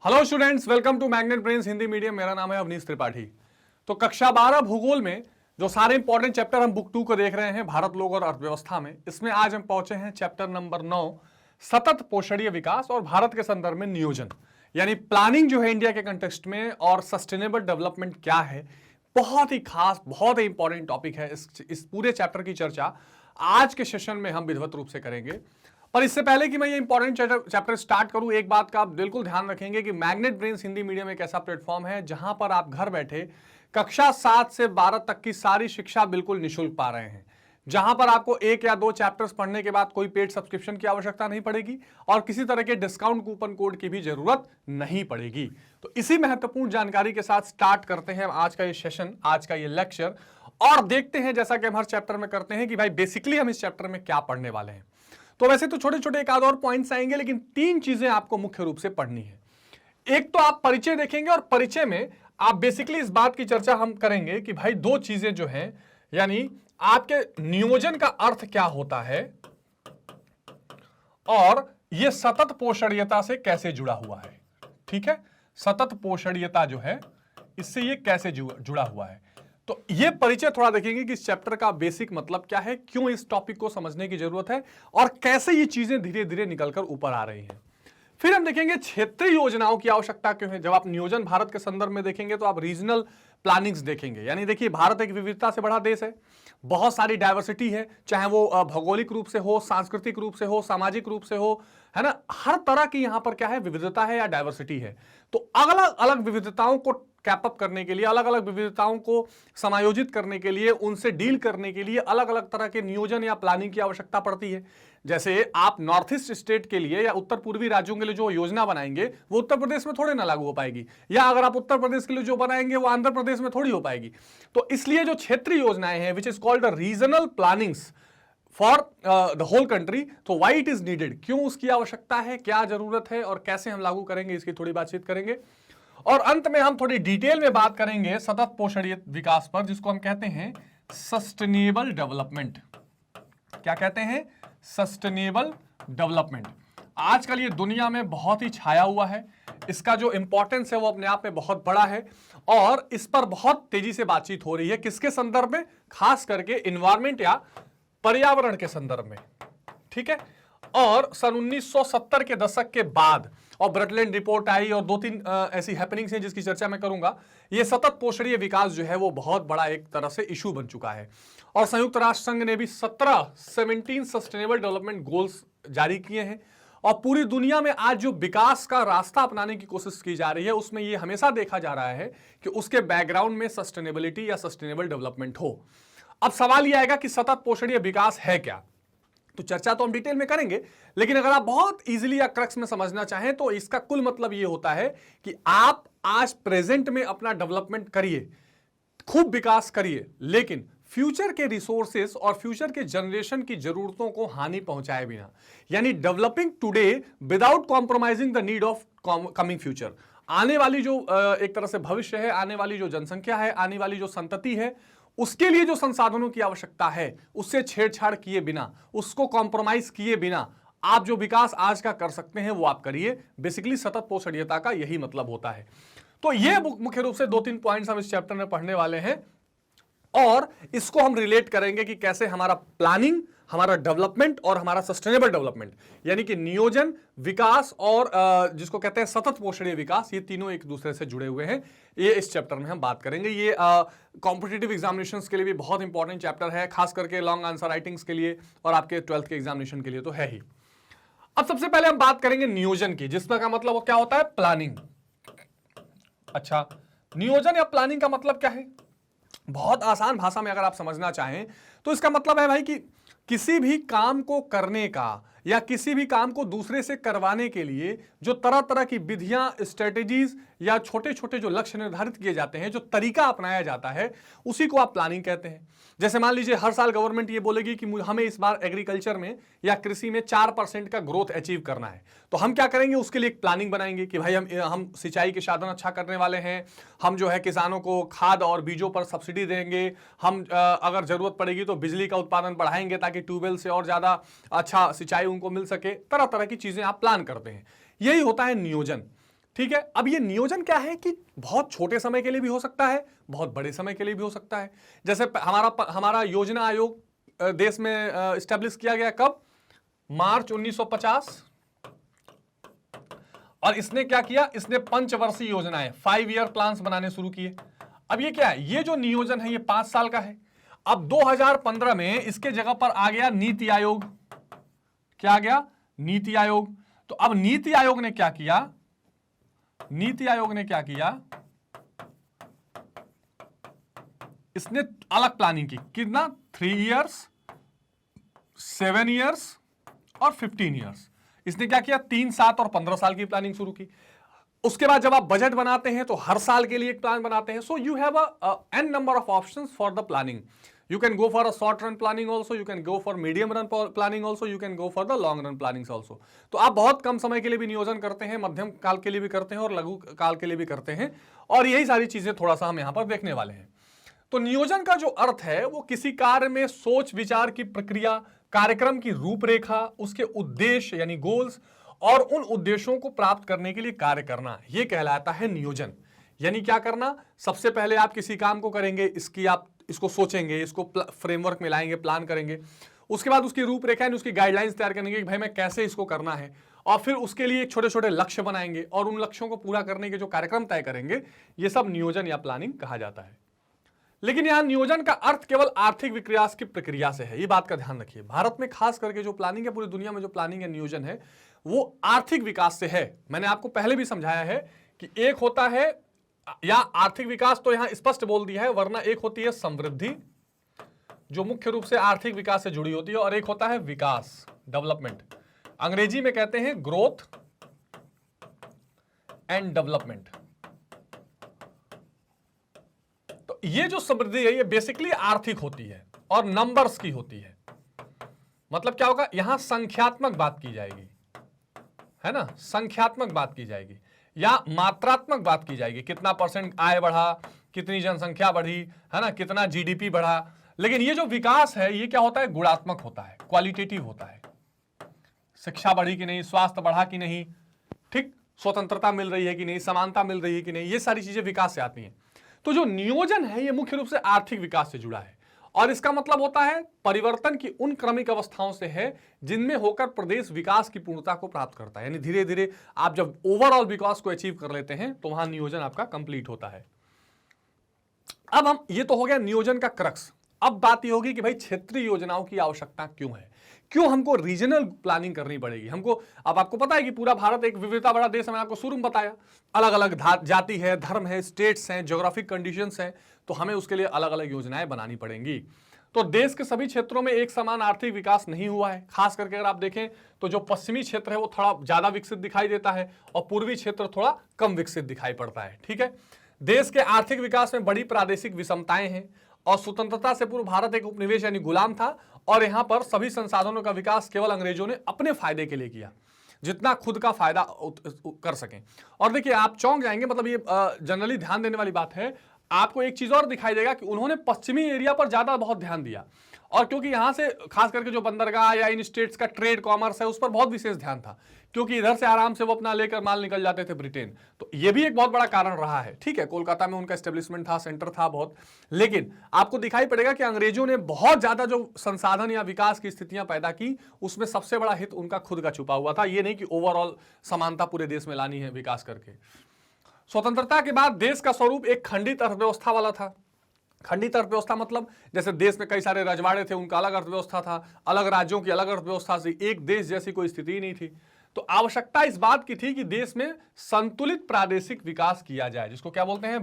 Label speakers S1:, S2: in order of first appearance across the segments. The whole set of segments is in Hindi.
S1: Hello students, welcome to Magnet Brains Hindi medium. मेरा नाम है अवनीश त्रिपाठी। तो कक्षा 12 भूगोल में जो सारे इंपॉर्टेंट चैप्टर हम बुक 2 को देख रहे हैं, भारत लोग और अर्थव्यवस्था में, इसमें आज हम पहुंचे हैं चैप्टर नंबर 9, सतत पोषणीय विकास और भारत के संदर्भ में नियोजन, यानी प्लानिंग जो है इंडिया के कंटेक्स्ट में, और सस्टेनेबल डेवलपमेंट क्या है। बहुत ही खास, बहुत ही इंपॉर्टेंट टॉपिक है। इस पूरे चैप्टर की चर्चा आज के सेशन में हम विधिवत रूप से करेंगे। पर इससे पहले कि मैं ये इंपॉर्टेंट चैप्टर स्टार्ट करूं, एक बात का आप बिल्कुल ध्यान रखेंगे कि मैग्नेट ब्रेन्स हिंदी मीडियम एक ऐसा प्लेटफॉर्म है जहां पर आप घर बैठे कक्षा 7 से 12 तक की सारी शिक्षा बिल्कुल निःशुल्क पा रहे हैं, जहां पर आपको 1 या 2 चैप्टर्स पढ़ने के बाद कोई पेड सब्सक्रिप्शन की आवश्यकता नहीं पड़ेगी और किसी तरह के डिस्काउंट कूपन कोड की भी जरूरत नहीं पड़ेगी। तो इसी महत्वपूर्ण जानकारी के साथ स्टार्ट करते हैं आज का ये सेशन, आज का ये लेक्चर, और देखते हैं जैसा कि हम हर चैप्टर में करते हैं कि भाई बेसिकली हम इस चैप्टर में क्या पढ़ने वाले हैं। तो वैसे तो छोटे छोटे एक आध और पॉइंट्स आएंगे, लेकिन 3 चीजें आपको मुख्य रूप से पढ़नी है। एक तो आप परिचय देखेंगे, और परिचय में आप बेसिकली इस बात की चर्चा हम करेंगे कि भाई 2 चीजें जो हैं, यानी आपके नियोजन का अर्थ क्या होता है और यह सतत पोषणीयता से कैसे जुड़ा हुआ है। ठीक है, सतत पोषणीयता जो है इससे ये कैसे जुड़ा हुआ है। तो ये परिचय थोड़ा देखेंगे कि इस चैप्टर का बेसिक मतलब क्या है, क्यों इस टॉपिक को समझने की जरूरत है और कैसे ये चीजें धीरे धीरे निकलकर ऊपर आ रही हैं। फिर हम देखेंगे क्षेत्रीय योजनाओं की आवश्यकता क्यों है। जब आप नियोजन भारत के संदर्भ में देखेंगे तो आप रीजनल प्लानिंग्स देखेंगे, यानी देखिए भारत एक विविधता से बड़ा देश है, बहुत सारी डाइवर्सिटी है, चाहे वो भौगोलिक रूप से हो, सांस्कृतिक रूप से हो, सामाजिक रूप से हो, है ना। हर तरह की यहां पर क्या है, विविधता है या डाइवर्सिटी है। तो अलग अलग विविधताओं को कैपअप करने के लिए, अलग अलग विविधताओं को समायोजित करने के लिए, उनसे डील करने के लिए अलग अलग तरह के नियोजन या प्लानिंग की आवश्यकता पड़ती है। जैसे आप नॉर्थ ईस्ट स्टेट के लिए या उत्तर पूर्वी राज्यों के लिए जो योजना बनाएंगे वो उत्तर प्रदेश में थोड़े ना लागू हो पाएगी, या अगर आप उत्तर प्रदेश के लिए जो बनाएंगे वो आंध्र प्रदेश में थोड़ी हो पाएगी। तो इसलिए जो क्षेत्रीय योजनाएं हैं, which is called regional plannings for the whole country, तो व्हाई इट इज नीडेड, क्यों उसकी आवश्यकता है, क्या जरूरत है और कैसे हम लागू करेंगे, इसकी थोड़ी बातचीत करेंगे। और अंत में हम थोड़ी डिटेल में बात करेंगे सतत पोषणीय विकास पर, जिसको हम कहते हैं सस्टेनेबल डेवलपमेंट। क्या कहते हैं? Sustainable development. आजकल ये दुनिया में बहुत ही छाया हुआ है, इसका जो इंपॉर्टेंस है वो अपने आप में बहुत बड़ा है और इस पर बहुत तेजी से बातचीत हो रही है। किसके संदर्भ में? खास करके इन्वायरमेंट या पर्यावरण के संदर्भ में। ठीक है, और सन 1970 के दशक के बाद और ब्रटलैंड रिपोर्ट आई और 2-3 ऐसी हैपनिंग्स हैं जिसकी चर्चा मैं करूंगा। ये सतत पोषणीय विकास जो है वो बहुत बड़ा एक तरह से इशू बन चुका है और संयुक्त राष्ट्र संघ ने भी 17 सस्टेनेबल डेवलपमेंट गोल्स जारी किए हैं। और पूरी दुनिया में आज जो विकास का रास्ता अपनाने की कोशिश की जा रही है उसमें यह हमेशा देखा जा रहा है कि उसके बैकग्राउंड में सस्टेनेबिलिटी या सस्टेनेबल डेवलपमेंट हो। अब सवाल यह आएगा कि सतत पोषणीय विकास है क्या। तो चर्चा तो हम डिटेल में करेंगे, लेकिन अगर आप बहुत इजीली या क्रक्स में समझना चाहें तो इसका कुल मतलब यह होता है कि आप आज प्रेजेंट में अपना डेवलपमेंट करिए, खूब विकास करिए, लेकिन फ्यूचर के रिसोर्सेस और फ्यूचर के जनरेशन की जरूरतों को हानि पहुंचाए बिना, यानी developing today without compromising the need of coming future. आने वाली जो एक तरह से भविष्य है, आने वाली जो जनसंख्या है, आने वाली जो संतति है, उसके लिए जो संसाधनों की आवश्यकता है उससे छेड़छाड़ किए बिना, उसको कॉम्प्रोमाइज किए बिना आप जो विकास आज का कर सकते हैं वो आप करिए। बेसिकली सतत पोषणीयता का यही मतलब होता है। तो ये मुख्य रूप से 2-3 पॉइंट्स हम इस चैप्टर में पढ़ने वाले हैं और इसको हम रिलेट करेंगे कि कैसे हमारा प्लानिंग, हमारा डेवलपमेंट और हमारा सस्टेनेबल डेवलपमेंट, यानी कि नियोजन, विकास और जिसको कहते हैं सतत पोषणीय विकास, ये तीनों एक दूसरे से जुड़े हुए हैं। ये इस चैप्टर में हम बात करेंगे। ये कॉम्पिटिटिव एग्जामिनेशंस के लिए भी बहुत इंपॉर्टेंट चैप्टर है, खास करके लॉन्ग आंसर राइटिंग्स के लिए और आपके 12th के एग्जामिनेशन के लिए तो है ही। अब सबसे पहले हम बात करेंगे नियोजन की, जिसका का मतलब क्या होता है? प्लानिंग। अच्छा, नियोजन या प्लानिंग का मतलब क्या है? बहुत आसान भाषा में अगर आप समझना चाहें तो इसका मतलब है भाई कि किसी भी काम को करने का या किसी भी काम को दूसरे से करवाने के लिए जो तरह तरह की विधियां, स्ट्रेटेजीज या छोटे छोटे जो लक्ष्य निर्धारित किए जाते हैं, जो तरीका अपनाया जाता है, उसी को आप प्लानिंग कहते हैं। जैसे मान लीजिए हर साल गवर्नमेंट ये बोलेगी कि हमें इस बार एग्रीकल्चर में या कृषि में 4% का ग्रोथ अचीव करना है, तो हम क्या करेंगे? उसके लिए एक प्लानिंग बनाएंगे कि भाई हम सिंचाई के साधन अच्छा करने वाले हैं, हम जो है किसानों को खाद और बीजों पर सब्सिडी देंगे, हम अगर जरूरत पड़ेगी तो बिजली का उत्पादन बढ़ाएंगे ताकि ट्यूबवेल से और ज्यादा अच्छा सिंचाई उनको मिल सके। तरह तरह की चीजें आप प्लान करते हैं, यही होता है नियोजन। ठीक है, अब ये नियोजन क्या है कि बहुत छोटे समय के लिए भी हो सकता है, बहुत बड़े समय के लिए भी हो सकता है। जैसे हमारा योजना आयोग देश में एस्टेब्लिश किया गया कब? मार्च 1950। और इसने क्या किया? इसने पंचवर्षीय योजनाएं, 5 ईयर प्लान्स बनाने शुरू किए। अब ये क्या है? ये जो नियोजन है ये 5 साल का है। अब 2015 में इसके जगह पर आ गया नीति आयोग। क्या आ गया? नीति आयोग। तो अब नीति आयोग ने क्या किया? नीति आयोग ने क्या किया? इसने अलग प्लानिंग की। कितना? 3 इयर्स, 7 इयर्स और 15 इयर्स। इसने क्या किया? 3, 7 और 15 साल की प्लानिंग शुरू की। उसके बाद जब आप बजट बनाते हैं तो हर साल के लिए एक प्लान बनाते हैं। So you have an number of options for the planning. You can go for a short run planning also, you can go for medium run planning also, you can go for the long run plannings also। तो आप बहुत कम समय के लिए भी नियोजन करते हैं, मध्यम काल के लिए भी करते हैं और लघु काल के लिए भी करते हैं, और यही सारी चीजें थोड़ा सा हम यहां पर देखने वाले हैं। तो नियोजन का जो अर्थ है वो किसी कार्य में सोच विचार की प्रक्रिया, कार्यक्रम की रूपरेखा, उसके उद्देश्य यानी गोल्स और उन उद्देश्यों को प्राप्त करने के लिए कार्य करना, यह कहलाता है नियोजन। यानी क्या करना? सबसे पहले आप किसी काम को करेंगे, इसको सोचेंगे, इसको फ्रेमवर्क में लाएंगे, प्लान करेंगे। उसके बाद उसकी रूपरेखा, उसकी गाइडलाइंस तैयार करेंगे कि भाई मैं कैसे इसको करना है, और फिर उसके लिए छोटे छोटे लक्ष्य बनाएंगे और उन लक्ष्यों को पूरा करने के जो कार्यक्रम तय करेंगे, ये सब नियोजन या प्लानिंग कहा जाता है। लेकिन यहां नियोजन का अर्थ केवल आर्थिक विकास की प्रक्रिया से है, ये बात का ध्यान रखिए। भारत में खास करके जो प्लानिंग है, पूरी दुनिया में जो प्लानिंग है, नियोजन है, वो आर्थिक विकास से है। मैंने आपको पहले भी समझाया है कि एक होता है, या आर्थिक विकास तो यहां स्पष्ट बोल दिया है, वरना एक होती है समृद्धि जो मुख्य रूप से आर्थिक विकास से जुड़ी होती है, और एक होता है विकास, डेवलपमेंट। अंग्रेजी में कहते हैं ग्रोथ एंड डेवलपमेंट। तो ये जो समृद्धि है ये बेसिकली आर्थिक होती है और नंबर्स की होती है। मतलब क्या होगा? यहां संख्यात्मक बात की जाएगी, है ना, संख्यात्मक बात की जाएगी या मात्रात्मक बात की जाएगी। कितना % आय बढ़ा, कितनी जनसंख्या बढ़ी, है ना, कितना जीडीपी बढ़ा। लेकिन ये जो विकास है ये क्या होता है? गुणात्मक होता है, क्वालिटेटिव होता है। शिक्षा बढ़ी कि नहीं, स्वास्थ्य बढ़ा कि नहीं, ठीक, स्वतंत्रता मिल रही है कि नहीं, समानता मिल रही है कि नहीं, ये सारी चीजें विकास से आती हैं। तो जो नियोजन है ये मुख्य रूप से आर्थिक विकास से जुड़ा है, और इसका मतलब होता है परिवर्तन की उन क्रमिक अवस्थाओं से है जिनमें होकर प्रदेश विकास की पूर्णता को प्राप्त करता है। यानी धीरे धीरे आप जब ओवरऑल विकास को अचीव कर लेते हैं तो वहां नियोजन आपका कंप्लीट होता है। अब हम, ये तो हो गया नियोजन का क्रक्स। अब बात ये होगी कि भाई क्षेत्रीय योजनाओं की आवश्यकता क्यों है, क्यों हमको रीजनल प्लानिंग करनी पड़ेगी हमको। अब आपको पता है कि पूरा भारत एक विविधता बड़ा देश है, मैंने आपको शुरू में बताया, अलग अलग जाति है, धर्म है, स्टेट्स हैं, ज्योग्राफिक कंडीशंस हैं, तो हमें उसके लिए अलग अलग योजनाएं बनानी पड़ेंगी। तो देश के सभी क्षेत्रों में एक समान आर्थिक विकास नहीं हुआ है। खास करके अगर आप देखें तो जो पश्चिमी क्षेत्र है वो थोड़ा ज्यादा विकसित दिखाई देता है और पूर्वी क्षेत्र थोड़ा कम विकसित दिखाई पड़ता है। ठीक है, देश के आर्थिक विकास में बड़ी प्रादेशिक विषमताएं हैं, और स्वतंत्रता से पूर्व भारत एक उपनिवेश यानी गुलाम था, और यहां पर सभी संसाधनों का विकास केवल अंग्रेजों ने अपने फायदे के लिए किया, जितना खुद का फायदा कर सकें। और देखिए आप चौंक जाएंगे, मतलब ये जनरली ध्यान देने वाली बात है। आपको एक चीज और दिखाई देगा कि उन्होंने पश्चिमी एरिया पर ज्यादा बहुत ध्यान दिया, और क्योंकि यहां से खास करके जो बंदरगाह या इन स्टेट्स का ट्रेड कॉमर्स है उस पर बहुत विशेष ध्यान था, क्योंकि इधर से आराम से वो अपना लेकर माल निकल जाते थे ब्रिटेन। तो ये भी एक बहुत बड़ा कारण रहा है। ठीक है, कोलकाता में उनका एस्टेब्लिशमेंट था, सेंटर था बहुत, लेकिन आपको दिखाई पड़ेगा कि अंग्रेजों ने बहुत ज्यादा जो संसाधन या विकास की स्थितियां पैदा की, उसमें सबसे बड़ा हित उनका खुद का छुपा हुआ था। ये नहीं कि ओवरऑल समानता पूरे देश में लानी है विकास करके। स्वतंत्रता के बाद देश का स्वरूप एक खंडित अर्थव्यवस्था वाला था। खंडित अर्थव्यवस्था मतलब जैसे देश में कई सारे रजवाड़े थे, उनका अलग अर्थव्यवस्था था, अलग राज्यों की अलग अर्थव्यवस्था थी, एक देश जैसी कोई स्थिति नहीं थी। तो आवश्यकता इस बात की थी कि देश में संतुलित प्रादेशिक विकास किया जाए, जिसको क्या बोलते हैं?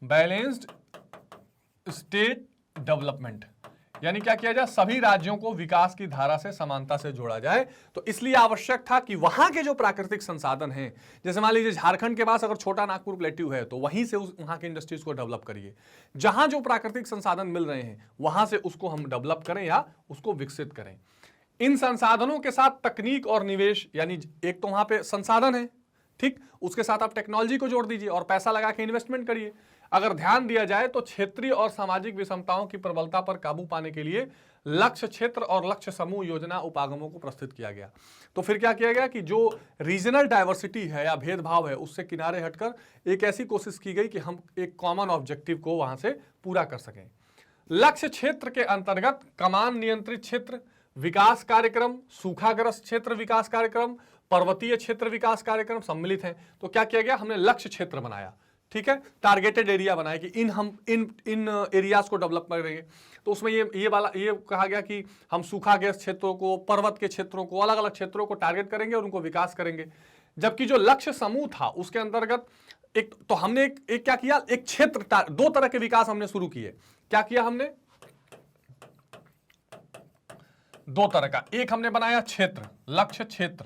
S1: Balanced state development. यानी क्या किया जाए? सभी राज्यों को विकास की धारा से समानता से जोड़ा जाए। तो इसलिए आवश्यक था कि वहां के जो प्राकृतिक संसाधन हैं, जैसे मान लीजिए झारखंड के पास अगर छोटा नागपुर प्लेट्यू है तो वहीं से वहां के इंडस्ट्रीज को डेवलप करिए। जहां जो प्राकृतिक संसाधन मिल रहे हैं वहां से उसको हम डेवलप करें या उसको विकसित करें। इन संसाधनों के साथ तकनीक और निवेश, यानी एक तो वहां पे संसाधन है, ठीक, उसके साथ आप टेक्नोलॉजी को जोड़ दीजिए और पैसा लगा के इन्वेस्टमेंट करिए। अगर ध्यान दिया जाए तो क्षेत्रीय और सामाजिक विषमताओं की प्रबलता पर काबू पाने के लिए लक्ष्य क्षेत्र और लक्ष्य समूह योजना उपागमों को प्रस्तुत किया गया। तो फिर क्या किया गया कि जो रीजनल डाइवर्सिटी है या भेदभाव है उससे किनारे हटकर एक ऐसी कोशिश की गई कि हम एक कॉमन ऑब्जेक्टिव को वहां से पूरा कर सकें। लक्ष्य क्षेत्र के अंतर्गत कमान नियंत्रित क्षेत्र विकास कार्यक्रम, सूखाग्रस्त क्षेत्र विकास कार्यक्रम, पर्वतीय क्षेत्र विकास कार्यक्रम सम्मिलित हैं। तो क्या किया गया, हमने लक्ष्य क्षेत्र बनाया, ठीक है, टारगेटेड एरिया बनाया कि इन एरियाज को डेवलप करेंगे। तो उसमें ये कहा गया कि हम सूखाग्रस्त क्षेत्रों को, पर्वत के क्षेत्रों को, अलग अलग क्षेत्रों को टारगेट करेंगे और उनको विकास करेंगे। जबकि जो लक्ष्य समूह था उसके अंतर्गत हमने एक क्या किया, एक क्षेत्र, दो तरह के विकास हमने शुरू किए। क्या किया हमने, दो तरह का, एक हमने बनाया क्षेत्र, लक्ष्य क्षेत्र,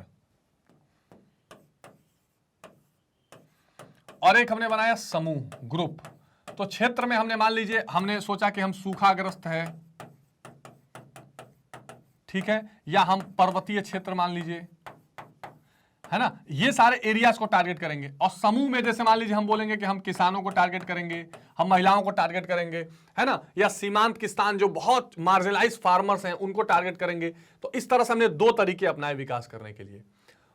S1: और एक हमने बनाया समूह, ग्रुप। तो क्षेत्र में हमने मान लीजिए हमने सोचा कि हम सूखाग्रस्त है, ठीक है, या हम पर्वतीय क्षेत्र मान लीजिए, है ना, ये सारे एरियाज को टारगेट करेंगे। और समूह में जैसे मान लीजिए हम बोलेंगे कि हम किसानों को टारगेट करेंगे, हम महिलाओं को टारगेट करेंगे, है ना, या सीमांत किसान जो बहुत मार्जिनलाइज्ड फार्मर्स हैं उनको टारगेट करेंगे। तो इस तरह से हमने दो तरीके अपनाए विकास करने के लिए।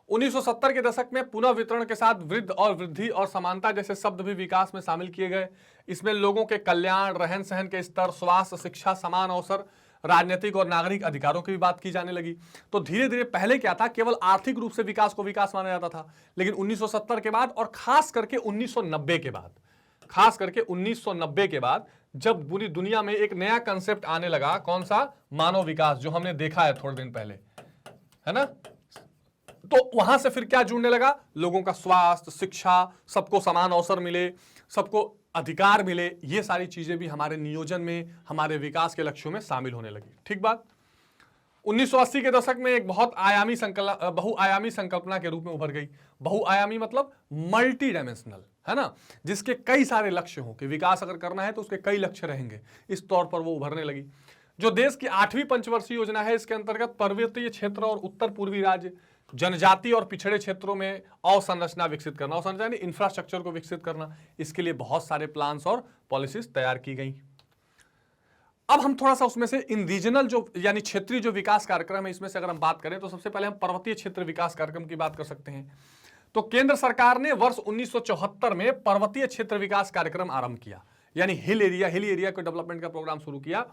S1: 1970 के दशक में पुनः वितरण के साथ वृद्धि और वृद्धि और समानता जैसे शब्द भी विकास में शामिल किए गए। इसमें लोगों के कल्याण, रहन सहन के स्तर, स्वास्थ्य, शिक्षा, समान अवसर, राजनीतिक और नागरिक अधिकारों की भी बात की जाने लगी। तो धीरे धीरे पहले क्या था, केवल आर्थिक रूप से विकास को विकास माना जाता था, लेकिन 1970 के बाद और खास करके 1990 के बाद जब पूरी दुनिया में एक नया कंसेप्ट आने लगा, कौन सा, मानव विकास, जो हमने देखा है थोड़े दिन पहले, है ना। तो वहां से फिर क्या जुड़ने लगा, लोगों का स्वास्थ्य, शिक्षा, सबको समान अवसर मिले, सबको अधिकार मिले, ये सारी चीजें भी हमारे नियोजन में, हमारे विकास के लक्ष्यों में शामिल होने लगी। ठीक बात। 1980 के दशक में एक बहुआयामी संकल्पना के रूप में उभर गई। बहुआयामी मतलब मल्टी डायमेंशनल, है ना, जिसके कई सारे लक्ष्य हों कि विकास अगर करना है तो उसके कई लक्ष्य रहेंगे, इस तौर पर वो उभरने लगी। जो देश की 8वीं पंचवर्षीय योजना है, इसके अंतर्गत पर्वतीय क्षेत्र और उत्तर पूर्वी राज्य, जनजाति और पिछड़े क्षेत्रों में अवसंरचना विकसित करना, अवसंरचना यानी इंफ्रास्ट्रक्चर को विकसित करना, इसके लिए बहुत सारे प्लान्स और पॉलिसीज तैयार की गई। अब हम थोड़ा सा उसमें से इन रीजनल जो यानी क्षेत्रीय जो विकास कार्यक्रम है, इसमें से अगर हम बात करें तो सबसे पहले हम पर्वतीय क्षेत्र विकास कार्यक्रम की बात कर सकते हैं। तो केंद्र सरकार ने वर्ष 1974 में पर्वतीय क्षेत्र विकास कार्यक्रम आरंभ किया, यानी हिल एरिया को डेवलपमेंट का प्रोग्राम शुरू किया।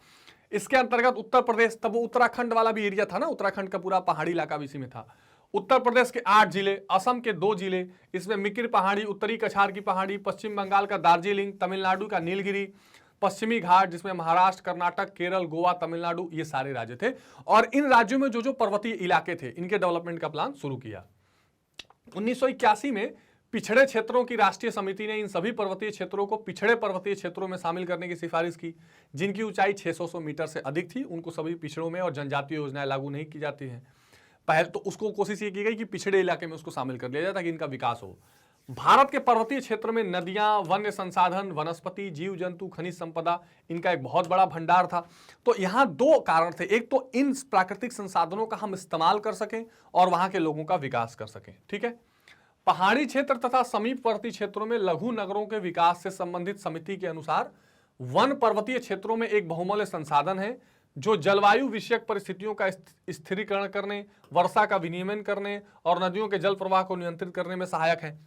S1: इसके अंतर्गत उत्तर प्रदेश, तब उत्तराखंड वाला भी एरिया था ना, उत्तराखंड का पूरा पहाड़ी इलाका भी इसी में था। उत्तर प्रदेश के 8 जिले, असम के 2 जिले, इसमें मिकिर पहाड़ी, उत्तरी कछार की पहाड़ी, पश्चिम बंगाल का दार्जिलिंग, तमिलनाडु का नीलगिरी, पश्चिमी घाट जिसमें महाराष्ट्र, कर्नाटक, केरल, गोवा, तमिलनाडु, ये सारे राज्य थे। और इन राज्यों में जो जो पर्वतीय इलाके थे, इनके डेवलपमेंट का प्लान शुरू किया। 1981 में पिछड़े क्षेत्रों की राष्ट्रीय समिति ने इन सभी पर्वतीय क्षेत्रों को पिछड़े पर्वतीय क्षेत्रों में शामिल करने की सिफारिश की। जिनकी ऊंचाई 600 मीटर से अधिक थी, उनको सभी पिछड़ों में और जनजातीय योजनाएं लागू नहीं की जाती हैं। पहले तो उसको कोशिश ये की गई कि पिछड़े इलाके में उसको शामिल कर लिया जाए ताकि इनका विकास हो। भारत के पर्वतीय क्षेत्र में नदियां, वन्य संसाधन, वनस्पति, जीव जंतु, खनिज संपदा, इनका एक बहुत बड़ा भंडार था। तो यहाँ दो कारण थे, एक तो इन प्राकृतिक संसाधनों का हम इस्तेमाल कर सकें और वहां के लोगों का विकास कर सकें। ठीक है। पहाड़ी क्षेत्र तथा समीपवर्ती क्षेत्रों में लघु नगरों के विकास से संबंधित समिति के अनुसार वन पर्वतीय क्षेत्रों में एक बहुमूल्य संसाधन है जो जलवायु विषयक परिस्थितियों का स्थिरीकरण करने, वर्षा का विनियमन करने और नदियों के जल प्रवाह को नियंत्रित करने में सहायक है।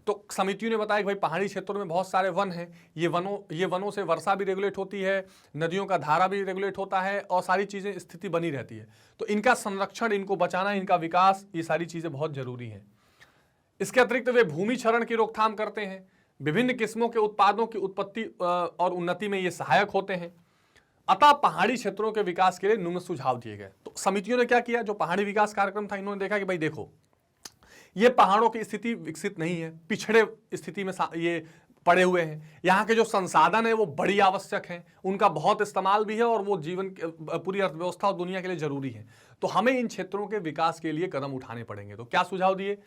S1: तो समितियों ने बताया कि भाई पहाड़ी क्षेत्रों में बहुत सारे वन हैं, ये वनों से वर्षा भी रेगुलेट होती है, नदियों का धारा भी रेगुलेट होता है और सारी चीजें स्थिति बनी रहती है। तो इनका संरक्षण, इनको बचाना, इनका विकास, ये सारी चीजें बहुत जरूरी हैं। इसके अतिरिक्त वे भूमि क्षरण की रोकथाम करते हैं, विभिन्न किस्मों के उत्पादों की उत्पत्ति और उन्नति में ये सहायक होते हैं। अतः पहाड़ी क्षेत्रों के विकास के लिए निम्न सुझाव दिए गए। तो समितियों ने क्या किया, जो पहाड़ी विकास कार्यक्रम था, इन्होंने देखा कि भाई देखो, ये पहाड़ों की स्थिति विकसित नहीं है, पिछड़े स्थिति में ये पड़े हुए हैं, यहाँ के जो संसाधन है वो बड़ी आवश्यक हैं, उनका बहुत इस्तेमाल भी है और वो जीवन पूरी अर्थव्यवस्था और दुनिया के लिए जरूरी है। तो हमें इन क्षेत्रों के विकास के लिए कदम उठाने पड़ेंगे। तो क्या सुझाव दिए,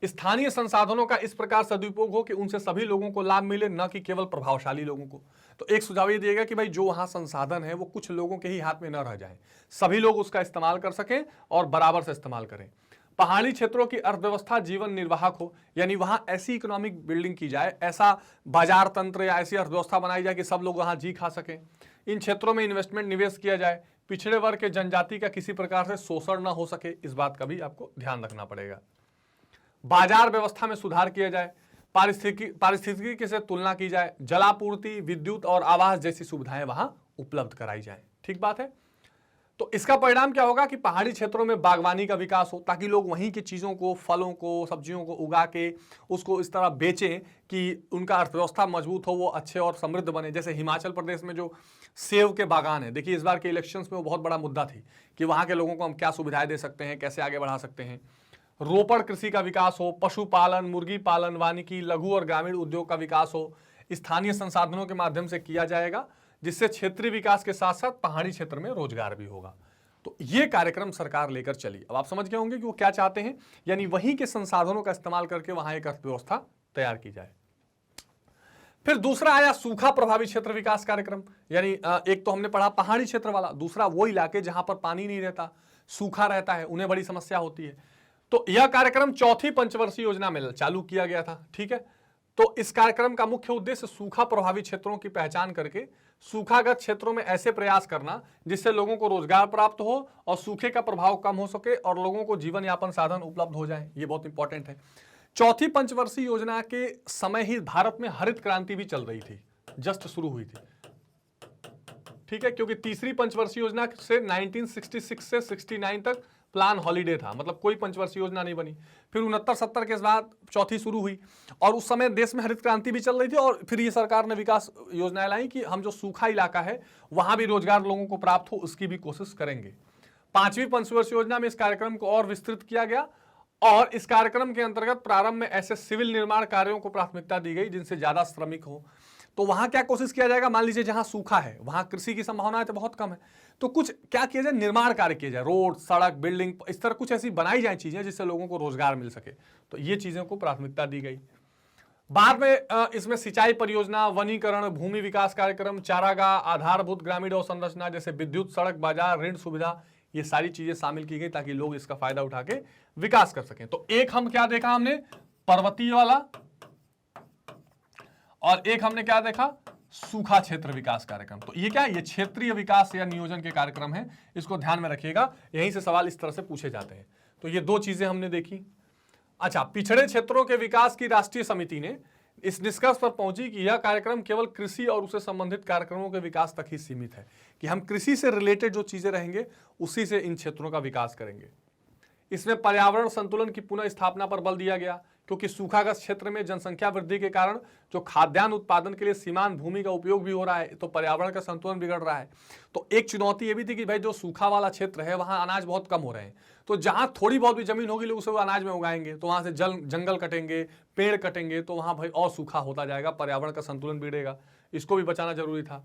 S1: स्थानीय संसाधनों का इस प्रकार सदुपयोग हो कि उनसे सभी लोगों को लाभ मिले, न कि केवल प्रभावशाली लोगों को। तो एक सुझाव ये दिएगा कि भाई जो वहां संसाधन है वो कुछ लोगों के ही हाथ में न रह जाए, सभी लोग उसका इस्तेमाल कर सकें और बराबर से इस्तेमाल करें। पहाड़ी क्षेत्रों की अर्थव्यवस्था जीवन निर्वाहक हो, यानी वहां ऐसी इकोनॉमिक बिल्डिंग की जाए, ऐसा बाजार तंत्र या ऐसी अर्थव्यवस्था बनाई जाए कि सब लोग वहां जी खा सकें। इन क्षेत्रों में इन्वेस्टमेंट, निवेश किया जाए, पिछड़े वर्ग के जनजाति का किसी प्रकार से शोषण न हो सके, इस बात का भी आपको ध्यान रखना पड़ेगा। बाजार व्यवस्था में सुधार किया जाए, पारिस्थितिकी से तुलना की जाए, जलापूर्ति, विद्युत और आवास जैसी सुविधाएं वहां उपलब्ध कराई जाए। ठीक बात है। तो इसका परिणाम क्या होगा कि पहाड़ी क्षेत्रों में बागवानी का विकास हो, ताकि लोग वहीं की चीजों को, फलों को, सब्जियों को उगा के उसको इस तरह बेचें कि उनका अर्थव्यवस्था मजबूत हो, वो अच्छे और समृद्ध बने। जैसे हिमाचल प्रदेश में जो सेब के बागान है, देखिए इस बार के इलेक्शंस में वो बहुत बड़ा मुद्दा थी कि वहां के लोगों को हम क्या सुविधाएं दे सकते हैं, कैसे आगे बढ़ा सकते हैं। रोपड़ कृषि का विकास हो, पशुपालन, मुर्गी पालन, वानिकी, लघु और ग्रामीण उद्योग का विकास हो, स्थानीय संसाधनों के माध्यम से किया जाएगा, जिससे क्षेत्रीय विकास के साथ साथ पहाड़ी क्षेत्र में रोजगार भी होगा। तो ये कार्यक्रम सरकार लेकर चली। अब आप समझ गए होंगे कि वो क्या चाहते हैं, यानी वहीं के संसाधनों का इस्तेमाल करके वहां एक अर्थव्यवस्था तैयार की जाए। फिर दूसरा आया सूखा प्रभावित क्षेत्र विकास कार्यक्रम, यानी एक तो हमने पढ़ा पहाड़ी क्षेत्र वाला, दूसरा वो इलाके जहां पर पानी नहीं रहता, सूखा रहता है, उन्हें बड़ी समस्या होती है। तो यह कार्यक्रम चौथी पंचवर्षीय योजना में चालू किया गया था। ठीक है। तो इस कार्यक्रम का मुख्य उद्देश्य सूखा प्रभावित क्षेत्रों की पहचान करके सूखाग्रस्त क्षेत्रों में ऐसे प्रयास करना जिससे लोगों को रोजगार प्राप्त हो और सूखे का प्रभाव कम हो सके और लोगों को जीवन यापन साधन उपलब्ध हो जाए। ये बहुत इंपॉर्टेंट है। चौथी पंचवर्षीय योजना के समय ही भारत में हरित क्रांति भी चल रही थी, जस्ट शुरू हुई थी। ठीक है, क्योंकि तीसरी पंचवर्षीय योजना से 1966 से 69 तक प्लान हॉलीडे था, मतलब कोई पंचवर्षीय योजना नहीं बनी। फिर 69-70 के बाद चौथी शुरू हुई और उस समय देश में हरित क्रांति भी चल रही थी और फिर ये सरकार ने विकास योजनाएं लाई कि हम जो सूखा इलाका है वहां भी रोजगार लोगों को प्राप्त हो, उसकी भी कोशिश करेंगे। पांचवी पंचवर्षीय योजना में इस कार्यक्रम को और विस्तृत किया गया और इस कार्यक्रम के अंतर्गत प्रारंभ में ऐसे सिविल निर्माण कार्यों को प्राथमिकता दी गई जिनसे ज्यादा श्रमिक हो। तो वहां क्या कोशिश किया जाएगा, मान लीजिए जहां सूखा है वहां कृषि की संभावनाएं तो बहुत कम है, तो कुछ क्या किया जाए, निर्माण कार्य किया जाए, रोड, सड़क, बिल्डिंग, इस तरह कुछ ऐसी बनाई जाए चीजें जिससे लोगों को रोजगार मिल सके। तो ये चीजों को प्राथमिकता दी गई। बाद में इसमें सिंचाई परियोजना, वनीकरण, भूमि विकास कार्यक्रम, चारागाह, आधारभूत ग्रामीण अवसंरचना जैसे विद्युत, सड़क, बाजार, ऋण सुविधा, ये सारी चीजें शामिल की गई ताकि लोग इसका फायदा उठा के विकास कर सकें। तो एक हम क्या देखा हमने, पर्वतीय वाला, और एक हमने क्या देखा, सूखा क्षेत्र विकास कार्यक्रम। तो ये क्या है, ये क्षेत्रीय विकास या नियोजन के कार्यक्रम है, इसको ध्यान में रखिएगा, यहीं से सवाल इस तरह से पूछे जाते हैं। तो ये दो चीजें हमने देखी। अच्छा, पिछड़े क्षेत्रों के विकास की राष्ट्रीय समिति ने इस निष्कर्ष पर पहुंची कि यह कार्यक्रम केवल कृषि और उससे संबंधित कार्यक्रमों के विकास तक ही सीमित है, कि हम कृषि से रिलेटेड जो चीजें रहेंगे उसी से इन क्षेत्रों का विकास करेंगे। इसमें पर्यावरण संतुलन की पुनः स्थापना पर बल दिया गया, क्योंकि सूखाग्रस्त क्षेत्र में जनसंख्या वृद्धि के कारण जो खाद्यान्न उत्पादन के लिए सीमांत भूमि का उपयोग भी हो रहा है, तो पर्यावरण का संतुलन बिगड़ रहा है। तो एक चुनौती ये भी थी कि भाई जो सूखा वाला क्षेत्र है वहां अनाज बहुत कम हो रहे हैं, तो जहां थोड़ी बहुत भी जमीन होगी लोग उसे वो अनाज में उगाएंगे, तो वहां से जंगल कटेंगे, पेड़ कटेंगे, तो वहां भाई और सूखा होता जाएगा, पर्यावरण का संतुलन बिगड़ेगा, इसको भी बचाना जरूरी था।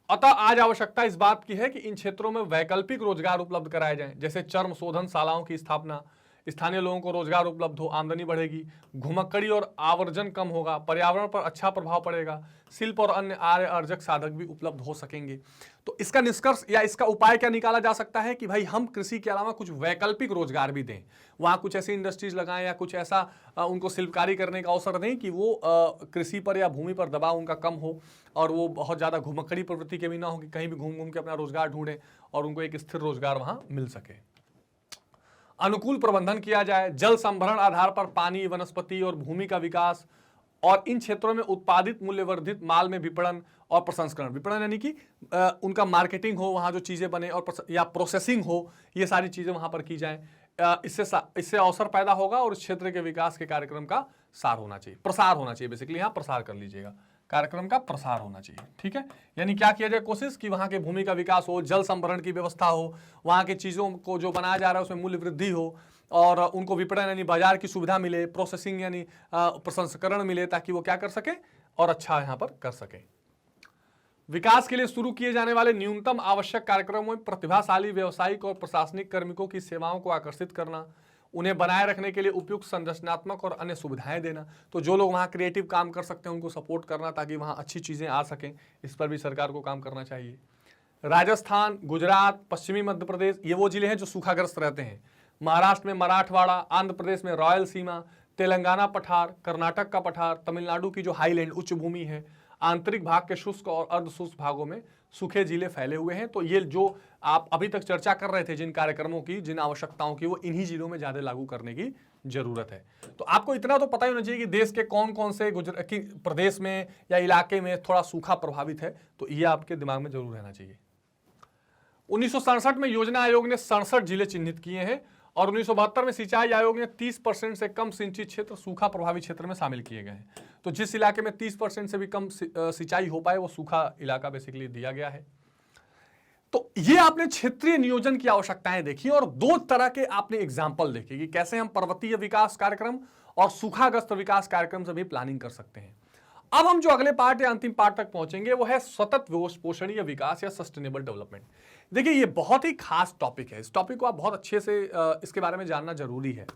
S1: अतः आज आवश्यकता इस बात की है कि इन क्षेत्रों में वैकल्पिक रोजगार उपलब्ध कराए जाएं, जैसे चर्म शोधन शालाओं की स्थापना, स्थानीय लोगों को रोजगार उपलब्ध हो, आमदनी बढ़ेगी, घुमक्कड़ी और आवर्जन कम होगा, पर्यावरण पर अच्छा प्रभाव पड़ेगा, शिल्प और अन्य आय अर्जक साधक भी उपलब्ध हो सकेंगे। तो इसका निष्कर्ष या इसका उपाय क्या निकाला जा सकता है कि भाई हम कृषि के अलावा कुछ वैकल्पिक रोजगार भी दें, वहाँ कुछ ऐसी इंडस्ट्रीज लगाएं या कुछ ऐसा उनको शिल्पकारी करने का अवसर दें कि वो कृषि पर या भूमि पर दबाव उनका कम हो और वो बहुत ज़्यादा घुमक्कड़ी प्रवृत्ति के भी ना हो कि कहीं भी घूम घूम के अपना रोजगार ढूंढें और उनको एक स्थिर रोजगार वहाँ मिल सके। अनुकूल प्रबंधन किया जाए, जल संभरण आधार पर पानी, वनस्पति और भूमि का विकास, और इन क्षेत्रों में उत्पादित मूल्यवर्धित माल में विपणन और प्रसंस्करण, विपणन यानी कि उनका मार्केटिंग हो, वहाँ जो चीज़ें बने और या प्रोसेसिंग हो, ये सारी चीज़ें वहाँ पर की जाएं। इससे अवसर पैदा होगा और इस क्षेत्र के विकास के कार्यक्रम का सार होना चाहिए, प्रसार होना चाहिए, बेसिकली यहाँ प्रसार कर लीजिएगा, कार्यक्रम का प्रसार होना चाहिए। ठीक है, यानी क्या किया जाए, कोशिश कि वहाँ के भूमि का विकास हो, जल संभरण की व्यवस्था हो, वहाँ के चीज़ों को जो बनाया जा रहा है उसमें मूल्य वृद्धि हो और उनको विपणन यानी बाजार की सुविधा मिले, प्रोसेसिंग यानी प्रसंस्करण मिले, ताकि वो क्या कर सके और अच्छा यहाँ पर कर सके। विकास के लिए शुरू किए जाने वाले न्यूनतम आवश्यक कार्यक्रमों में प्रतिभाशाली व्यावसायिक और प्रशासनिक कार्मिकों की सेवाओं को आकर्षित करना, उन्हें बनाए रखने के लिए उपयुक्त संरचनात्मक और अन्य सुविधाएं देना, तो जो लोग वहाँ क्रिएटिव काम कर सकते हैं उनको सपोर्ट करना ताकि वहाँ अच्छी चीज़ें आ सकें, इस पर भी सरकार को काम करना चाहिए। राजस्थान, गुजरात, पश्चिमी मध्य प्रदेश, ये वो जिले हैं जो सूखाग्रस्त रहते हैं, महाराष्ट्र में मराठवाड़ा, आंध्र प्रदेश में रॉयल सीमा, तेलंगाना पठार, कर्नाटक का पठार, तमिलनाडु की जो हाईलैंड उच्च भूमि है, आंतरिक भाग के शुष्क और अर्ध शुष्क भागों में सूखे जिले फैले हुए हैं। तो ये जो आप अभी तक चर्चा कर रहे थे जिन कार्यक्रमों की, जिन आवश्यकताओं की, वो इन्हीं जिलों में ज्यादा लागू करने की जरूरत है। तो आपको इतना तो पता ही होना चाहिए कि देश के कौन कौन से प्रदेश में या इलाके में थोड़ा सूखा प्रभावित है, तो ये आपके दिमाग में जरूर रहना चाहिए। 1967 में योजना आयोग ने 67 जिले चिन्हित किए हैं और 1972 में सिंचाई आयोग ने 30% से कम सिंचित क्षेत्र सूखा प्रभावित क्षेत्र में शामिल किए गए हैं। तो जिस इलाके में 30% से भी कम सिंचाई हो पाए वो सूखा इलाका बेसिकली दिया गया है। तो ये आपने क्षेत्रीय नियोजन की आवश्यकताएं देखी और दो तरह के आपने एग्जाम्पल देखे कि कैसे हम पर्वतीय विकास कार्यक्रम और सूखाग्रस्त विकास कार्यक्रम से भी प्लानिंग कर सकते हैं। अब हम जो अगले पार्ट या अंतिम पार्ट तक पहुंचेंगे वो है सतत पोषणीय विकास या सस्टेनेबल डेवलपमेंट। देखिए ये बहुत ही खास टॉपिक है, इस टॉपिक को आप बहुत अच्छे से इसके बारे में जानना जरूरी है।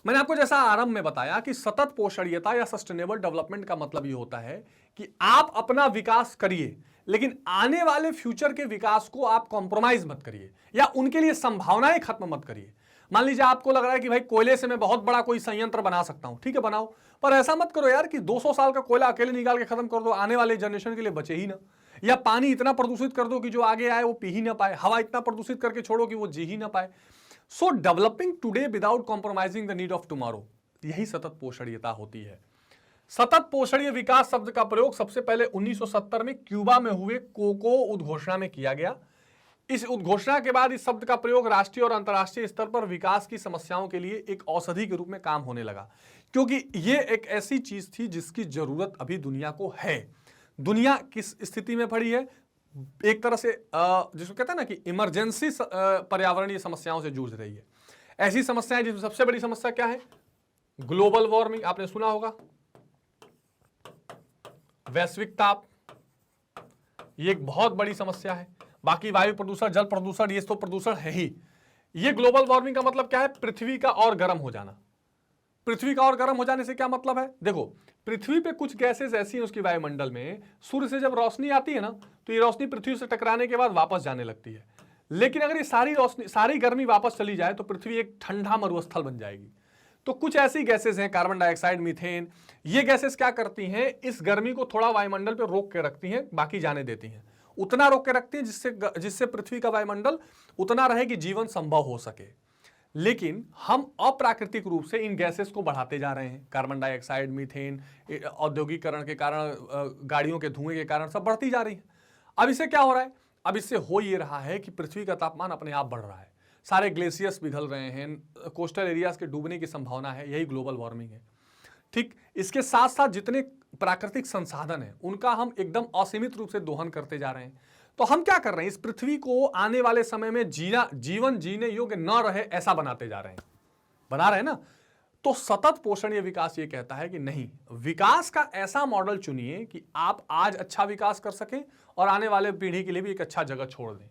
S1: मैंने आपको जैसा आरंभ में बताया कि सतत पोषणीयता या सस्टेनेबल डेवलपमेंट का मतलब ये होता है कि आप अपना विकास करिए लेकिन आने वाले फ्यूचर के विकास को आप कॉम्प्रोमाइज मत करिए या उनके लिए संभावनाएं खत्म मत करिए। मान लीजिए आपको लग रहा है कि भाई कोयले से मैं बहुत बड़ा कोई संयंत्र बना सकता हूं, ठीक है बनाओ, पर ऐसा मत करो यार कि 200 साल का कोयला अकेले निकाल के खत्म कर दो, आने वाले जनरेशन के लिए बचे ही ना। या पानी इतना प्रदूषित कर दो कि जो आगे आए वो पी ही ना पाए, हवा इतना प्रदूषित करके छोड़ो कि वो जी ही ना पाए। So developing today without compromising the need of tomorrow, यही सतत पोषणीयता होती है। सतत पोषणीय विकास शब्द का प्रयोग सबसे पहले 1970 में क्यूबा में हुए कोको उद्घोषणा में किया गया। इस उद्घोषणा के बाद इस शब्द का प्रयोग राष्ट्रीय और अंतर्राष्ट्रीय स्तर पर विकास की समस्याओं के लिए एक औषधि के रूप में काम होने लगा, क्योंकि ये एक ऐसी चीज थी जिसकी जरूरत अभी दुनिया को है। दुनिया किस स्थिति में पड़ी है, एक तरह से जिसको कहते हैं ना कि इमरजेंसी पर्यावरणीय समस्याओं से जूझ रही है। ऐसी समस्याएं जिसमें सबसे बड़ी समस्या क्या है, ग्लोबल वार्मिंग, आपने सुना होगा, वैश्विक ताप, ये एक बहुत बड़ी समस्या है। बाकी वायु प्रदूषण, जल प्रदूषण, ये तो प्रदूषण है ही। ये ग्लोबल वार्मिंग का मतलब क्या है, पृथ्वी का और गर्म हो जाना। पृथ्वी का और गर्म हो जाने से क्या मतलब है, देखो पृथ्वी पे कुछ गैसेस ऐसी हैं उसकी वायुमंडल में, सूर्य से जब रोशनी आती है ना तो ये रोशनी पृथ्वी से टकराने के बाद वापस जाने लगती है। लेकिन अगर ये सारी रोशनी, सारी गर्मी वापस चली जाए तो पृथ्वी एक ठंडा मरुस्थल बन जाएगी। तो कुछ ऐसी गैसेस हैं, कार्बन डाइऑक्साइड, मीथेन, ये गैसेस क्या करती हैं, इस गर्मी को थोड़ा वायुमंडल पे रोक के रखती हैं, बाकी जाने देती हैं, उतना रोक के रखती हैं जिससे पृथ्वी का वायुमंडल उतना रहे कि जीवन संभव हो सके। लेकिन हम अप्राकृतिक रूप से इन गैसेस को बढ़ाते जा रहे हैं, कार्बन डाइऑक्साइड, मीथेन, औद्योगिकरण के कारण, गाड़ियों के धुएं के कारण सब बढ़ती जा रही है। अब इससे क्या हो रहा है, अब इससे हो ये रहा है कि पृथ्वी का तापमान अपने आप बढ़ रहा है, सारे ग्लेशियर्स पिघल रहे हैं, कोस्टल एरियाज के डूबने की संभावना है, यही ग्लोबल वार्मिंग है। ठीक, इसके साथ साथ जितने प्राकृतिक संसाधन हैं उनका हम एकदम असीमित रूप से दोहन करते जा रहे हैं। तो हम क्या कर रहे हैं, इस पृथ्वी को आने वाले समय में जीवन जीने योग्य न रहे ऐसा बनाते जा रहे हैं, बना रहे हैं ना। तो सतत पोषणीय विकास ये कहता है कि नहीं, विकास का ऐसा मॉडल चुनिए कि आप आज अच्छा विकास कर सकें और आने वाले पीढ़ी के लिए भी एक अच्छा जगह छोड़ दें।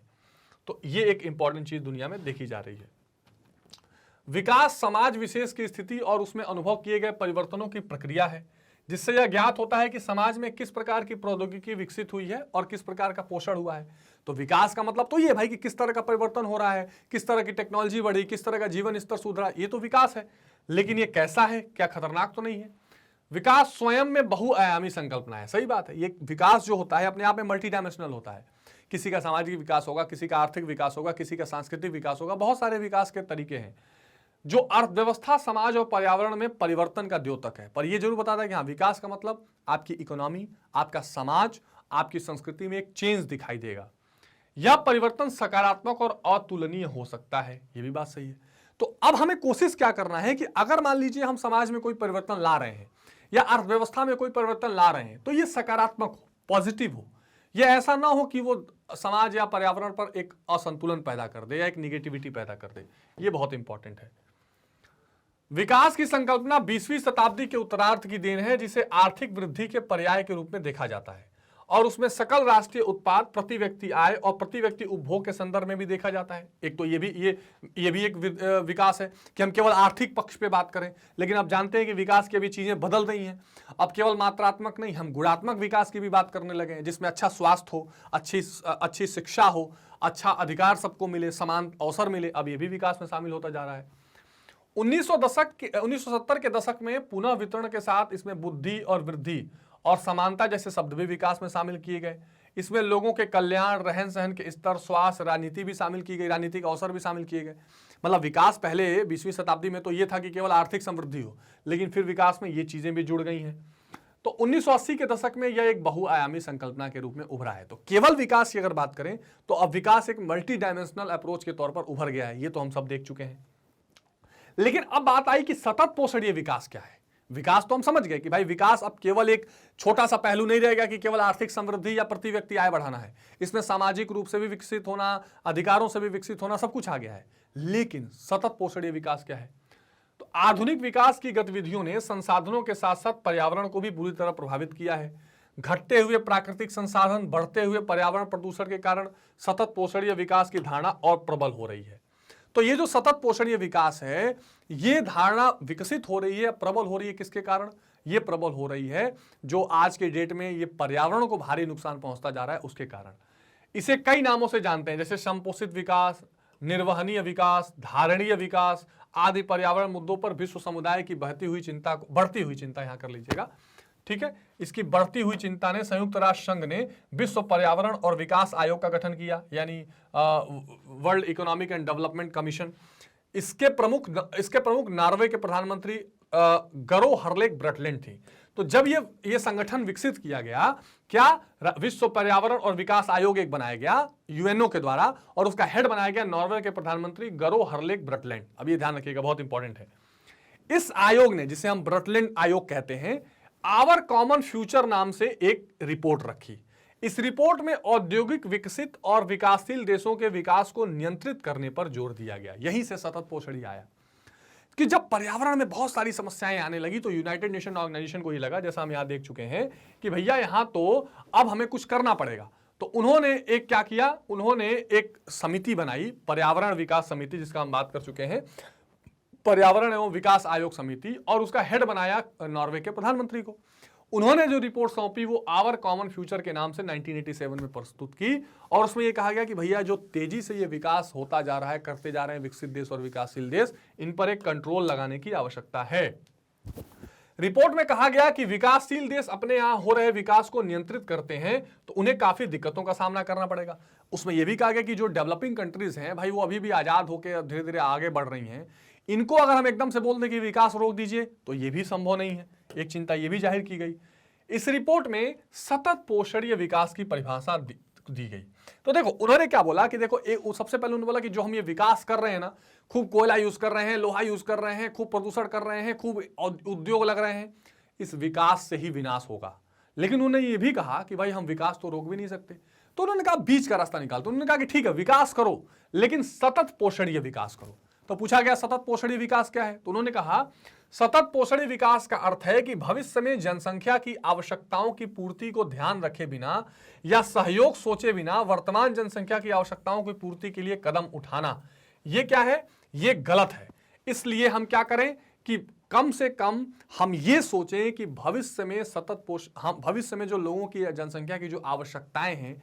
S1: तो ये एक इंपॉर्टेंट चीज दुनिया में देखी जा रही है। विकास समाज विशेष की स्थिति और उसमें अनुभव किए गए परिवर्तनों की प्रक्रिया है, जिससे यह ज्ञात होता है कि समाज में किस प्रकार की प्रौद्योगिकी विकसित हुई है और किस प्रकार का पोषण हुआ है। तो विकास का मतलब तो ये भाई कि किस तरह का परिवर्तन हो रहा है, किस तरह की टेक्नोलॉजी बढ़ी, किस तरह का जीवन स्तर सुधरा, ये तो विकास है। लेकिन ये कैसा है, क्या खतरनाक तो नहीं है। विकास स्वयं में बहुआयामी संकल्पना है, सही बात है। ये विकास जो होता है अपने आप में मल्टी डायमेंशनल होता है। किसी का सामाजिक विकास होगा, किसी का आर्थिक विकास होगा, किसी का सांस्कृतिक विकास होगा, बहुत सारे विकास के तरीके हैं। जो अर्थव्यवस्था, समाज और पर्यावरण में परिवर्तन का द्योतक है। पर यह जरूर बताता है कि हाँ, विकास का मतलब आपकी इकोनॉमी, आपका समाज, आपकी संस्कृति में एक चेंज दिखाई देगा। यह परिवर्तन सकारात्मक और अतुलनीय हो सकता है, ये भी बात सही है। तो अब हमें कोशिश क्या करना है कि अगर मान लीजिए हम समाज में कोई परिवर्तन ला रहे हैं या अर्थव्यवस्था में कोई परिवर्तन ला रहे हैं, तो ये सकारात्मक हो, पॉजिटिव हो। यह ऐसा ना हो कि वो समाज या पर्यावरण पर एक असंतुलन पैदा कर दे या एक निगेटिविटी पैदा कर दे। ये बहुत इंपॉर्टेंट है। विकास की संकल्पना 20वीं शताब्दी के उत्तरार्ध की देन है, जिसे आर्थिक वृद्धि के पर्याय के रूप में देखा जाता है। और उसमें सकल राष्ट्रीय उत्पाद, प्रति व्यक्ति आय और प्रति व्यक्ति उपभोग के संदर्भ में भी देखा जाता है। एक तो ये भी एक विकास है कि हम केवल आर्थिक पक्ष पे बात करें, लेकिन अब जानते हैं कि विकास की अभी चीजें बदल रही हैं। अब केवल मात्रात्मक नहीं, हम गुणात्मक विकास की भी बात करने लगे हैं, जिसमें अच्छा स्वास्थ्य हो, अच्छी शिक्षा हो, अच्छा अधिकार सबको मिले, समान अवसर मिले। अब ये भी विकास में शामिल होता जा रहा है। 1970 के दशक में पुनः वितरण के साथ इसमें बुद्धि और वृद्धि और समानता जैसे शब्द भी विकास में शामिल किए गए। इसमें लोगों के कल्याण, रहन सहन के स्तर, स्वास्थ्य, राजनीति भी शामिल की गई, राजनीतिक अवसर भी शामिल किए गए। मतलब विकास पहले 20वीं शताब्दी में तो ये था कि केवल आर्थिक समृद्धि हो, लेकिन फिर विकास में ये चीजें भी जुड़ गई हैं। तो 1980 के दशक में यह एक बहुआयामी संकल्पना के रूप में उभरा है। तो केवल विकास की अगर बात करें तो अब विकास एक मल्टी डायमेंशनल अप्रोच के तौर पर उभर गया है। ये तो हम सब देख चुके हैं। लेकिन अब बात आई कि सतत पोषणीय विकास क्या है। विकास तो हम समझ गए कि भाई विकास अब केवल एक छोटा सा पहलू नहीं रहेगा कि केवल आर्थिक समृद्धि या प्रति व्यक्ति आय बढ़ाना है। इसमें सामाजिक रूप से भी विकसित होना, अधिकारों से भी विकसित होना, सब कुछ आ गया है। लेकिन सतत पोषणीय विकास क्या है? तो आधुनिक विकास की गतिविधियों ने संसाधनों के साथ साथ पर्यावरण को भी बुरी तरह प्रभावित किया है। घटते हुए प्राकृतिक संसाधन, बढ़ते हुए पर्यावरण प्रदूषण के कारण सतत पोषणीय विकास की धारणा और प्रबल हो रही है। तो ये जो सतत पोषणीय विकास है, ये धारणा विकसित हो रही है, प्रबल हो रही है। किसके कारण ये प्रबल हो रही है? जो आज के डेट में ये पर्यावरण को भारी नुकसान पहुंचता जा रहा है, उसके कारण। इसे कई नामों से जानते हैं, जैसे संपोषित विकास, निर्वहनीय विकास, धारणीय विकास आदि पर्यावरण मुद्दों पर विश्व समुदाय की बढ़ती हुई चिंता यहां कर लीजिएगा, ठीक है। इसकी बढ़ती हुई चिंता ने संयुक्त राष्ट्र संघ ने विश्व पर्यावरण और विकास आयोग का गठन किया, यानी world economic and development commission. इसके प्रमुख नॉर्वे के प्रधानमंत्री गरो हरलेक ब्रटलैंड थी। तो जब ये संगठन विकसित किया गया, क्या विश्व पर्यावरण और विकास आयोग एक बनाया गया यूएनओ के द्वारा, और उसका हेड बनाया गया नॉर्वे के प्रधानमंत्री गरो हरलेक ब्रटलैंड। अब ये ध्यान रखिएगा, बहुत इंपॉर्टेंट है। इस आयोग ने, जिसे हम ब्रटलैंड आयोग कहते हैं, आवर कॉमन फ्यूचर नाम से एक रिपोर्ट रखी। इस रिपोर्ट में औद्योगिक विकसित और विकासशील देशों के विकास को नियंत्रित करने पर जोर दिया गया। यहीं से सतत पोषणीय आया कि जब पर्यावरण में बहुत सारी समस्याएं आने लगी तो यूनाइटेड नेशन ऑर्गेनाइजेशन को ये लगा, जैसा हम यहां देख चुके हैं, कि भैया यहां तो अब हमें कुछ करना पड़ेगा। तो उन्होंने एक क्या किया, उन्होंने एक समिति बनाई, पर्यावरण विकास समिति, जिसका हम बात कर चुके हैं, पर्यावरण एवं विकास आयोग समिति, और उसका हेड बनाया नॉर्वे के प्रधानमंत्री को। उन्होंने जो रिपोर्ट सौंपी वो आवर कॉमन फ्यूचर के नाम से 1987 में प्रस्तुत की, और उसमें ये कहा गया कि भैया जो तेजी से ये विकास होता जा रहा है, करते जा रहे हैं विकसित देश और विकासशील देश, इन पर एक कंट्रोल लगाने की आवश्यकता है। रिपोर्ट में कहा गया कि विकासशील देश अपने यहां हो रहे विकास को नियंत्रित करते हैं तो उन्हें काफी दिक्कतों का सामना करना पड़ेगा। उसमें यह भी कहा गया कि जो डेवलपिंग कंट्रीज हैं भाई, वो अभी भी आजाद होकर धीरे धीरे आगे बढ़ रही हैं, इनको अगर हम एकदम से बोल दें कि विकास रोक दीजिए तो यह भी संभव नहीं है। एक चिंता यह भी जाहिर की गई। इस रिपोर्ट में सतत पोषणीय विकास की परिभाषा दी गई। तो देखो उन्होंने क्या बोला कि देखो, सबसे पहले उन्होंने बोला कि जो हम ये विकास कर रहे हैं ना, खूब कोयला यूज कर रहे हैं, लोहा यूज कर रहे हैं, खूब प्रदूषण कर रहे हैं, खूब उद्योग लग रहे हैं, इस विकास से ही विनाश होगा। लेकिन उन्होंने ये भी कहा कि भाई हम विकास तो रोक भी नहीं सकते। तो उन्होंने कहा बीच का रास्ता निकाल। तो उन्होंने कहा कि ठीक है विकास करो, लेकिन सतत पोषणीय विकास करो। तो पूछा गया सतत पोषणीय विकास क्या है? तो उन्होंने कहा सतत पोषणीय विकास का अर्थ है कि भविष्य में जनसंख्या की आवश्यकताओं की पूर्ति को ध्यान रखे बिना या सहयोग सोचे बिना वर्तमान जनसंख्या की आवश्यकताओं की पूर्ति के लिए कदम उठाना। यह क्या है? यह गलत है। इसलिए हम क्या करें कि कम से कम हम ये सोचें कि भविष्य में जो लोगों की जनसंख्या की जो आवश्यकताएं हैं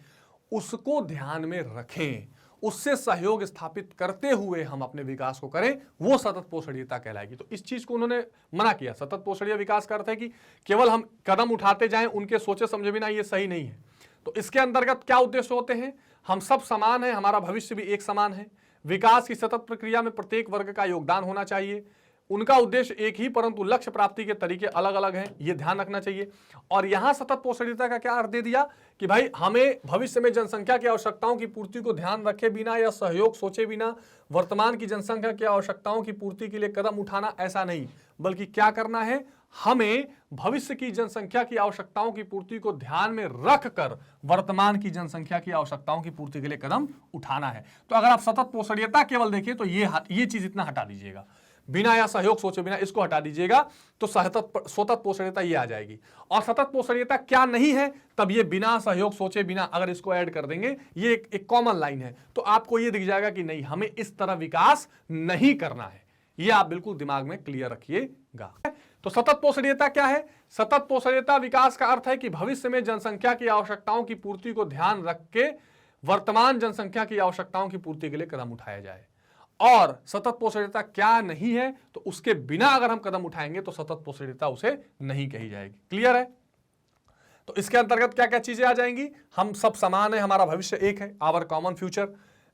S1: उसको ध्यान में रखें, उससे सहयोग स्थापित करते हुए हम अपने विकास को करें, वो सतत पोषणीयता कहलाएगी। तो इस चीज को उन्होंने मना किया। सतत पोषणीय विकास का अर्थ है कि केवल हम कदम उठाते जाएं उनके सोचे समझे बिना, ये सही नहीं है। तो इसके अंतर्गत क्या उद्देश्य होते हैं? हम सब समान हैं, हमारा भविष्य भी एक समान है। विकास की सतत प्रक्रिया में प्रत्येक वर्ग का योगदान होना चाहिए। उनका उद्देश्य एक ही परंतु लक्ष्य प्राप्ति के तरीके अलग अलग हैं, यह ध्यान रखना चाहिए। और यहां सतत पोषणीयता का क्या अर्थ दे दिया कि भाई हमें भविष्य में जनसंख्या की आवश्यकताओं की पूर्ति को ध्यान रखे बिना या सहयोग सोचे बिना वर्तमान की जनसंख्या की आवश्यकताओं की पूर्ति के लिए कदम उठाना, ऐसा नहीं, बल्कि क्या करना है, हमें भविष्य की जनसंख्या की आवश्यकताओं की पूर्ति को ध्यान में रखकर वर्तमान की जनसंख्या की आवश्यकताओं की पूर्ति के लिए कदम उठाना है। तो अगर आप सतत पोषणीयता केवल देखें तो ये चीज इतना हटा दीजिएगा। बिना या सहयोग सोचे बिना, इसको हटा दीजिएगा तो सतत पोषणीयता ये आ जाएगी। और सतत पोषणीयता क्या नहीं है, तब ये बिना सहयोग सोचे बिना, अगर इसको ऐड कर देंगे, ये एक कॉमन लाइन है, तो आपको ये दिख जाएगा कि नहीं, हमें इस तरह विकास नहीं करना है। ये आप बिल्कुल दिमाग में क्लियर रखिएगा। तो सतत पोषणीयता क्या है? सतत पोषणीयता विकास का अर्थ है कि भविष्य में जनसंख्या की आवश्यकताओं की पूर्ति को ध्यान रख के वर्तमान जनसंख्या की आवश्यकताओं की पूर्ति के लिए कदम उठाया जाए। और सतत पोषणीयता क्या नहीं है, तो उसके बिना अगर हम कदम उठाएंगे तो सतत पोषणीयता उसे नहीं कही जाएगी। क्लियर है? तो इसके अंतर्गत क्या क्या चीजें आ जाएंगी? हम सब समान है, हमारा भविष्य एक है, आवर कॉमन फ्यूचर।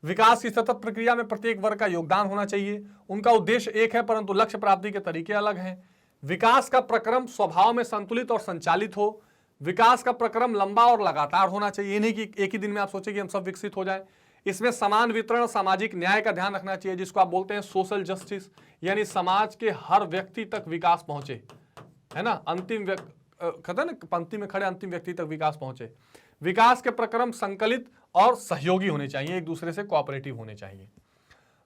S1: विकास की सतत प्रक्रिया में प्रत्येक वर्ग का योगदान होना चाहिए, उनका उद्देश्य एक है परंतु लक्ष्य प्राप्ति के तरीके अलग हैं। विकास का प्रक्रम स्वभाव में संतुलित और संचालित हो। विकास का प्रक्रम लंबा और लगातार होना चाहिए, ये नहीं कि एक ही दिन में आप सोचें कि हम सब विकसित हो जाएं। इसमें समान वितरण, सामाजिक न्याय का ध्यान रखना चाहिए, जिसको आप बोलते हैं सोशल जस्टिस, यानी समाज के हर व्यक्ति तक विकास पहुंचे, है ना, अंतिम कहते हैं ना, पंक्ति में खड़े अंतिम व्यक्ति तक विकास पहुंचे। विकास के प्रक्रम संकलित और सहयोगी होने चाहिए, एक दूसरे से कोऑपरेटिव होने चाहिए।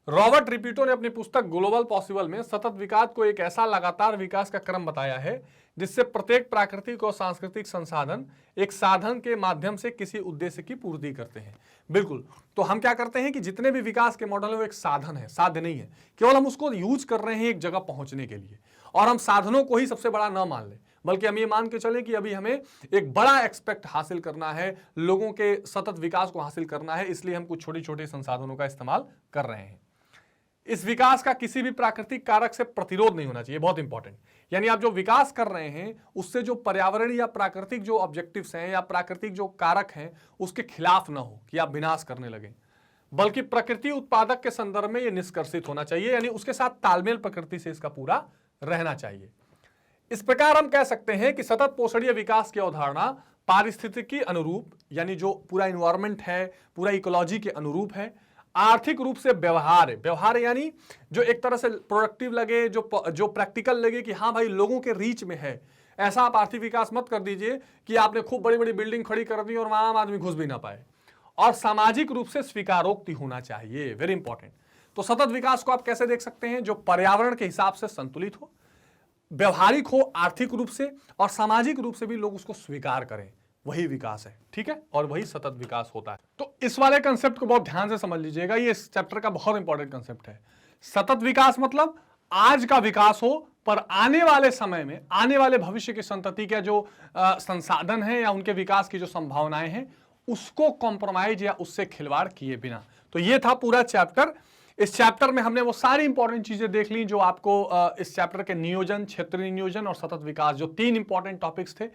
S1: रॉबर्ट रिपीटो ने अपनी पुस्तक ग्लोबल पॉसिबल में सतत विकास को एक ऐसा लगातार विकास का क्रम बताया है जिससे प्रत्येक प्राकृतिक और सांस्कृतिक संसाधन एक साधन के माध्यम से किसी उद्देश्य की पूर्ति करते हैं। बिल्कुल, तो हम क्या करते हैं कि जितने भी विकास के मॉडल है वो एक साधन है, साध्य नहीं है, केवल हम उसको यूज कर रहे हैं एक जगह पहुंचने के लिए। और हम साधनों को ही सबसे बड़ा न मान लें, बल्कि हम ये मान के चलें कि अभी हमें एक बड़ा एक्सपेक्ट हासिल करना है, लोगों के सतत विकास को हासिल करना है, इसलिए हम कुछ छोटे छोटे संसाधनों का इस्तेमाल कर रहे हैं। इस विकास का किसी भी प्राकृतिक कारक से प्रतिरोध नहीं होना चाहिए, बहुत इंपॉर्टेंट। यानी आप जो विकास कर रहे हैं उससे जो पर्यावरण या प्राकृतिक जो ऑब्जेक्टिव्स हैं या प्राकृतिक जो कारक हैं उसके खिलाफ ना हो कि आप विनाश करने लगें, बल्कि प्रकृति उत्पादक के संदर्भ में यह निष्कर्षित होना चाहिए, यानी उसके साथ तालमेल प्रकृति से इसका पूरा रहना चाहिए। इस प्रकार हम कह सकते हैं कि सतत पोषणीय विकास की अवधारणा पारिस्थितिकी अनुरूप, यानी जो पूरा इन्वायरमेंट है, पूरा इकोलॉजी के अनुरूप है। आर्थिक रूप से व्यवहार है, व्यवहार यानी जो एक तरह से प्रोडक्टिव लगे, जो प्रैक्टिकल लगे कि हाँ भाई लोगों के रीच में है। ऐसा आप आर्थिक विकास मत कर दीजिए कि आपने खूब बड़ी बड़ी बिल्डिंग खड़ी कर दी और वहां आम आदमी घुस भी ना पाए। और सामाजिक रूप से स्वीकारोक्ति होना चाहिए, वेरी इंपॉर्टेंट। तो सतत विकास को आप कैसे देख सकते हैं? जो पर्यावरण के हिसाब से संतुलित हो, व्यवहारिक हो आर्थिक रूप से, और सामाजिक रूप से भी लोग उसको स्वीकार करें, वही विकास है। ठीक है, और वही सतत विकास होता है। तो इस वाले कंसेप्ट को बहुत ध्यान से समझ लीजिएगा, ये इस चैप्टर का बहुत इंपॉर्टेंट कंसेप्ट है। सतत विकास मतलब आज का विकास हो, पर आने वाले समय में, आने वाले भविष्य की संतति के जो संसाधन है या उनके विकास की जो संभावनाएं हैं उसको कॉम्प्रोमाइज या उससे खिलवाड़ किए बिना। तो ये था पूरा चैप्टर। इस चैप्टर में हमने वो सारी इंपॉर्टेंट चीजें देख ली जो आपको इस चैप्टर के नियोजन, क्षेत्रीय नियोजन और सतत विकास, जो 3 इंपॉर्टेंट टॉपिक्स थे,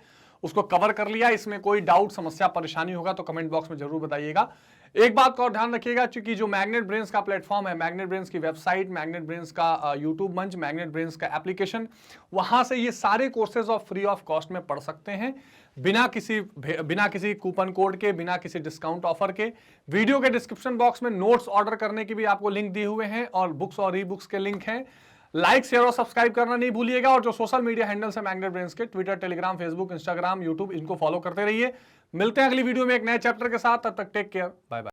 S1: उसको कवर कर लिया। इसमें कोई डाउट, समस्या, परेशानी होगा तो कमेंट बॉक्स में जरूर बताइएगा। एक बात का और ध्यान रखिएगा, क्योंकि जो मैग्नेट ब्रेन्स का प्लेटफॉर्म है, मैग्नेट ब्रेन्स की वेबसाइट, मैग्नेट ब्रेन्स का यूट्यूब मंच, मैग्नेट ब्रेन्स का एप्लीकेशन, वहां से ये सारे कोर्सेज फ्री ऑफ कॉस्ट में पढ़ सकते हैं, बिना किसी कूपन कोड के, बिना किसी डिस्काउंट ऑफर के। वीडियो के डिस्क्रिप्शन बॉक्स में नोट्स ऑर्डर करने के भी आपको लिंक दिए हुए हैं और बुक्स और ई बुक्स के लिंक हैं। लाइक, शेयर और सब्सक्राइब करना नहीं भूलिएगा। और जो सोशल मीडिया हैंडल्स है मैग्नेट ब्रेन्स के, Twitter, Telegram, Facebook, Instagram, YouTube, इनको फॉलो करते रहिए। मिलते हैं अगली वीडियो में एक नए चैप्टर के साथ। तब तक टेक केयर, बाय बाय।